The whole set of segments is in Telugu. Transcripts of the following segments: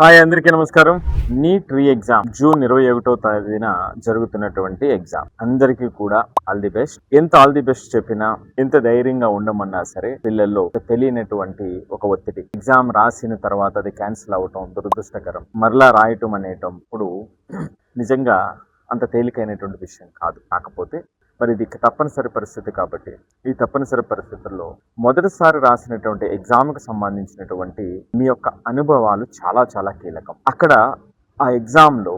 హాయ్, అందరికీ నమస్కారం. నీట్ రీ ఎగ్జామ్ జూన్ 21వ తేదీన జరుగుతున్నటువంటి ఎగ్జామ్. అందరికీ కూడా ఆల్ ది బెస్ట్. ఎంత ఆల్ ది బెస్ట్ చెప్పినా, ఎంత ధైర్యంగా ఉండమన్నా సరే, పిల్లల్లో తెలియనటువంటి ఒక ఒత్తిడి. ఎగ్జామ్ రాసిన తర్వాత అది క్యాన్సిల్ అవటం దురదృష్టకరం. మరలా రాయటం అనేటప్పుడు నిజంగా అంత తేలికైనటువంటి విషయం కాదు. కాకపోతే మరి ఇది తప్పనిసరి పరిస్థితి కాబట్టి ఈ తప్పనిసరి పరిస్థితుల్లో మొదటిసారి రాసినటువంటి ఎగ్జామ్కి సంబంధించినటువంటి మీ యొక్క అనుభవాలు చాలా చాలా కీలకం. అక్కడ ఆ ఎగ్జామ్లో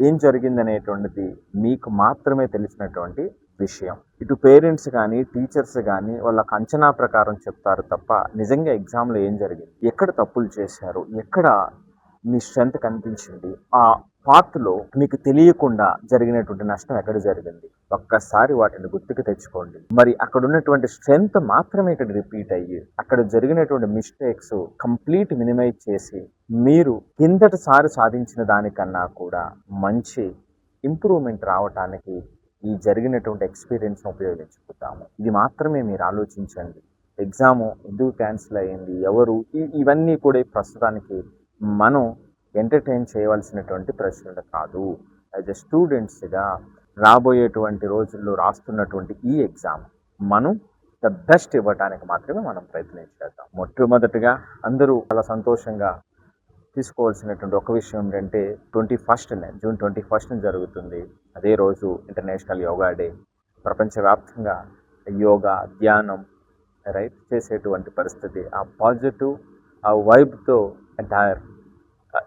ఏం జరిగిందనేటువంటిది మీకు మాత్రమే తెలిసినటువంటి విషయం. ఇటు పేరెంట్స్ కానీ టీచర్స్ కానీ వాళ్ళకి అంచనా ప్రకారం చెప్తారు తప్ప నిజంగా ఎగ్జామ్లో ఏం జరిగింది, ఎక్కడ తప్పులు చేశారు, ఎక్కడ మీ స్ట్రెంత్ కనిపించింది, ఆ పాత్లో మీకు తెలియకుండా జరిగినటువంటి నష్టం ఎక్కడ జరిగింది, ఒక్కసారి వాటిని గుర్తుకు తెచ్చుకోండి. మరి అక్కడ ఉన్నటువంటి స్ట్రెంత్ మాత్రమే ఇక్కడ రిపీట్ అయ్యి అక్కడ జరిగినటువంటి మిస్టేక్స్ కంప్లీట్ మినిమైజ్ చేసి మీరు కిందటిసారి సాధించిన దానికన్నా కూడా మంచి ఇంప్రూవ్మెంట్ రావటానికి ఈ జరిగినటువంటి ఎక్స్పీరియన్స్ ఉపయోగించుకుంటాము. ఇది మాత్రమే మీరు ఆలోచించండి. ఎగ్జాము ఎందుకు క్యాన్సిల్ అయ్యింది, ఎవరు, ఇవన్నీ కూడా ప్రస్తుతానికి మనం ఎంటర్టైన్ చేయవలసినటువంటి ప్రశ్నలు కాదు. యాజ్ ఎ స్టూడెంట్స్గా రాబోయేటువంటి రోజుల్లో రాస్తున్నటువంటి ఈ ఎగ్జామ్ మనం ద బెస్ట్ ఇవ్వడానికి మాత్రమే మనం ప్రయత్నించేద్దాం. మొట్టమొదటిగా అందరూ చాలా సంతోషంగా తీసుకోవాల్సినటువంటి ఒక విషయం ఏంటంటే జూన్ 21 జరుగుతుంది. అదే రోజు ఇంటర్నేషనల్ యోగా డే. ప్రపంచవ్యాప్తంగా యోగా, ధ్యానం చేసేటువంటి పరిస్థితి. ఆ పాజిటివ్, ఆ వైబ్తో ఎంటైర్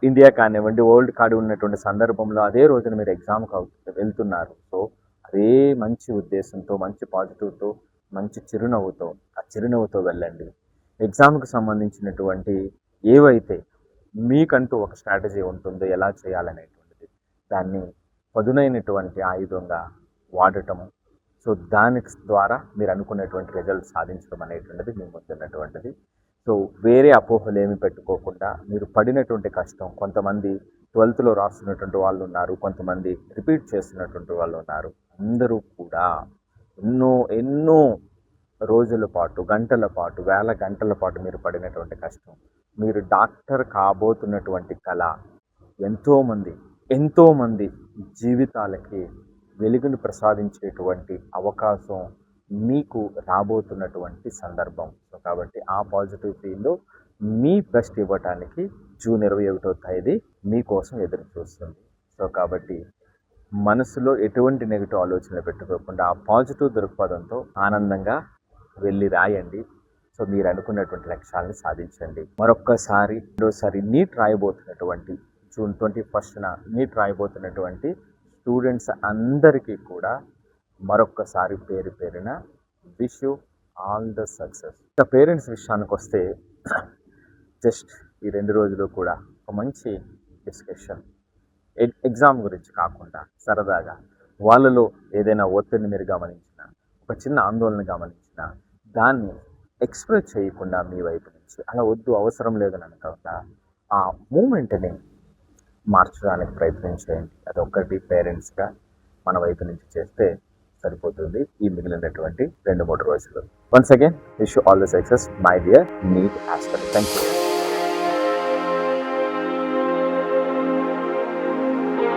ఇండియా కానివ్వండి, వరల్డ్ కాడి ఉన్నటువంటి సందర్భంలో అదే రోజున మీరు ఎగ్జామ్కి వెళ్తున్నారు. సో అదే మంచి ఉద్దేశంతో, మంచి పాజిటివ్తో, మంచి చిరునవ్వుతో వెళ్ళండి. ఎగ్జామ్కి సంబంధించినటువంటి ఏవైతే మీకంటూ ఒక స్ట్రాటజీ ఉంటుందో ఎలా చేయాలనేటువంటిది, దాన్ని పదునైనటువంటి ఆయుధంగా వాడటము. సో దాని ద్వారా మీరు అనుకునేటువంటి రిజల్ట్ సాధించడం అనేటువంటిది మీ ముందున్నటువంటిది. సో వేరే అపోహలు ఏమి పెట్టుకోకుండా మీరు పడినటువంటి కష్టం, కొంతమంది 12th రాస్తున్నటువంటి వాళ్ళు ఉన్నారు, కొంతమంది రిపీట్ చేస్తున్నటువంటి వాళ్ళు ఉన్నారు. అందరూ కూడా ఎన్నో రోజుల పాటు, గంటల పాటు, వేల గంటల పాటు మీరు పడినటువంటి కష్టం, మీరు డాక్టర్ కాబోతున్నటువంటి కళ, ఎంతోమంది జీవితాలకి వెలుగును ప్రసాదించేటువంటి అవకాశం మీకు రాబోతున్నటువంటి సందర్భం. సో కాబట్టి ఆ పాజిటివ్ ఫీల్లో మీ బెస్ట్ ఇవ్వటానికి జూన్ 21వ తేదీ మీకోసం ఎదురు చూస్తుంది. సో కాబట్టి మనసులో ఎటువంటి నెగిటివ్ ఆలోచనలు పెట్టుకోకుండా ఆ పాజిటివ్ దృక్పథంతో ఆనందంగా వెళ్ళి రాయండి. సో మీరు అనుకున్నటువంటి లక్ష్యాలను సాధించండి. రెండోసారి నీట్ రాయబోతున్నటువంటి జూన్ 21న నీట్ రాయబోతున్నటువంటి స్టూడెంట్స్ అందరికీ కూడా మరొక్కసారి పేరున wish you all the success. ఇక పేరెంట్స్ విషయానికి వస్తే, జస్ట్ ఈ 2 రోజులు కూడా ఒక మంచి డిస్కషన్, ఎగ్జామ్ గురించి కాకుండా సరదాగా వాళ్ళలో ఏదైనా ఒత్తిడిని మీరు గమనించినా, ఒక చిన్న ఆందోళన గమనించినా, దాన్ని ఎక్స్ప్రెస్ చేయకుండా మీ వైపు నుంచి అలా వద్దు, అవసరం లేదని అనుకోకుండా ఆ మూమెంట్ని మార్చడానికి ప్రయత్నం చేయండి. అదొక్కటి పేరెంట్స్గా మన వైపు నుంచి చేస్తే సరిపోతుంది ఈ మిగిలినటువంటి 2-3 రోజులు. Once again wish you all the success my dear NEET aspirant. Thank you.